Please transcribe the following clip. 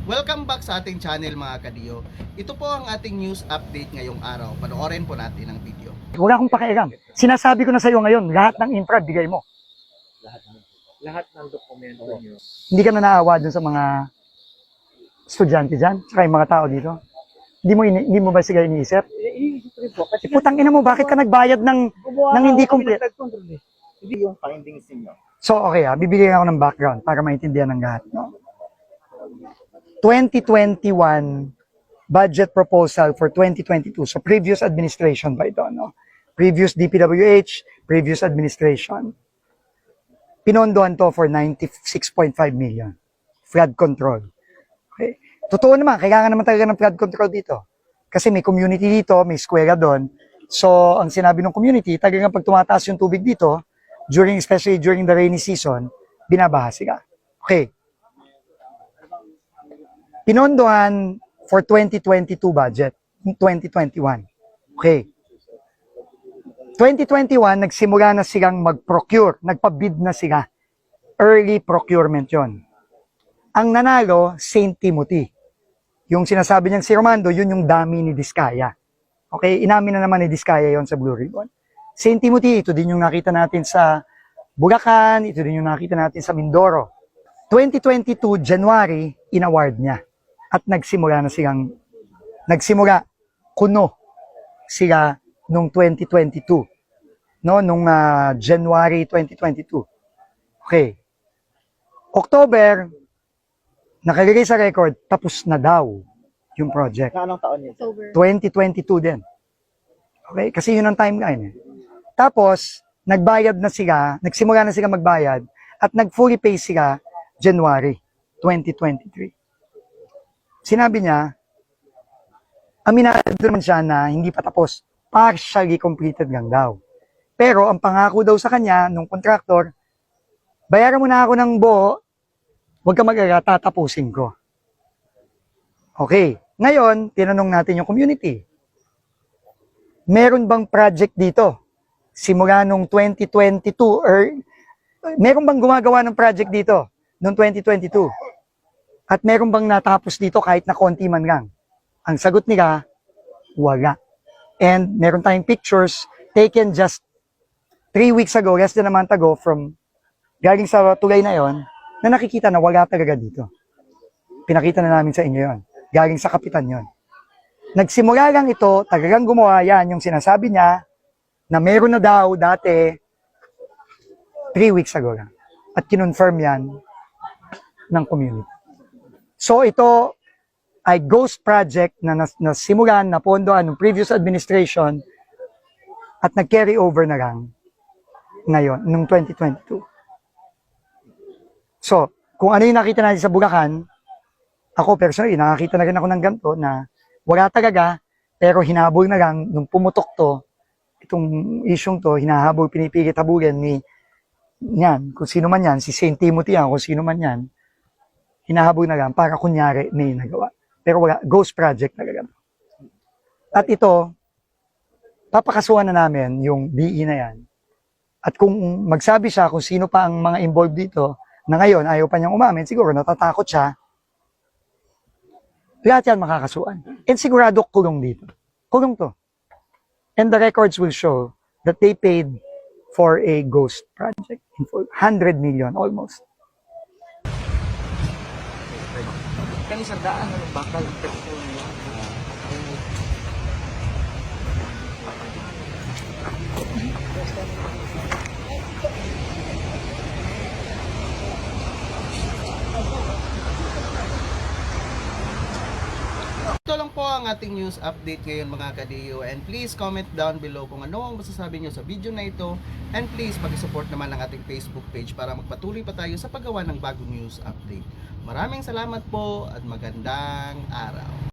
Welcome back sa ating channel mga kadiyo. Ito po ang ating news update ngayong araw. Panoorin po natin ang video. Wala akong pakialam. Sinasabi ko na sa iyo ngayon, lahat ng infra bigay mo. Lahat ng dokumento nyo. Hindi ka na naawa dun sa mga estudyante dyan, saka yung mga tao dito. Hindi mo ba sila iniisip? Iisip rin po. Kasi Putang ina mo, bakit ka nagbayad ng hindi complete? Hindi yung findings niyo. So okay bibigyan ako ng background para maintindihan ng lahat. No? 2021 budget proposal for 2022. So previous administration ba ito? No? Previous DPWH, previous administration. Pinondohan to for 96.5 million. Flood control. Okay. Totoo naman, kailangan naman talaga ng flood control dito. Kasi may community dito, may square doon. So, ang sinabi ng community, talagang pag tumataas yung tubig dito, especially during the rainy season, binabaha sila. Okay. Pinondohan for 2022 budget, 2021. Okay. 2021, nagsimula na silang mag-procure, nagpa-bid na sila. Early procurement yon. Ang nanalo, St. Timothy. Yung sinasabi niyang si Romando, yun yung dami ni Diskaya. Okay, inamin na naman ni Diskaya yon sa Blue Ribbon. St. Timothy, ito din yung nakita natin sa Bulacan, ito din yung nakita natin sa Mindoro. 2022, January, inaward niya. At nagsimula kuno sila nung 2022. No, nung January 2022. Okay. October, nakalagay sa record, tapos na daw yung project. Anong taon yun? 2022 din. Okay? Kasi yun ang timeline. Tapos, nagsimula na sila magbayad at nag-fully pay sila January 2023. Sinabi niya, aminado naman siya na hindi pa tapos, partially completed lang daw. Pero ang pangako daw sa kanya, nung contractor, bayaran mo na ako ng buo, huwag ka mag-alala, tatapusin ko. Okay. Ngayon, tinanong natin yung community. Meron bang project dito? Simula nung 2022 or meron bang gumagawa ng project dito noong 2022? At meron bang natapos dito kahit na konti man lang? Ang sagot nila, wala. And meron tayong pictures taken just 3 weeks ago, less than a month ago, galing sa tulay na yon, na nakikita na wala talaga dito. Pinakita na namin sa inyo yon. Galing sa kapitan yon. Nagsimula lang ito, talagang gumawa yan, yung sinasabi niya, na meron na daw dati 3 weeks ago lang. At kinonfirm yan ng community. So ito ay ghost project na nasimulan, napondohan ng previous administration at nag-carry over na lang ngayon, noong 2022. So, kung ano yung nakita natin sa Bulacan, ako personally, nakakita na rin ako ng ganito na wala talaga, pero hinabol na lang nung pumutok to, itong isyong to, hinahabol, pinipilit habulin kung sino man yan, si St. Timothy yan, kung sino man yan, hinahabol na lang para kunyari may nagawa. Pero wala, ghost project talaga. At ito, papakasuhan na namin yung DE na yan. At kung magsabi siya kung sino pa ang mga involved dito, na ngayon ayaw pa niyang umamin, siguro natatakot siya, lahat yan makakasuhan. And sigurado kulong dito. Kulong to. And the records will show that they paid for a ghost project. 100 million almost. Kanisa daan ng bakal. Ito lang po ang ating news update ngayon mga kadiyo. And please comment down below kung ano ang masasabi nyo sa video na ito. And please pag-support naman ang ating Facebook page para magpatuloy pa tayo sa paggawa ng bagong news update. Maraming salamat po at magandang araw.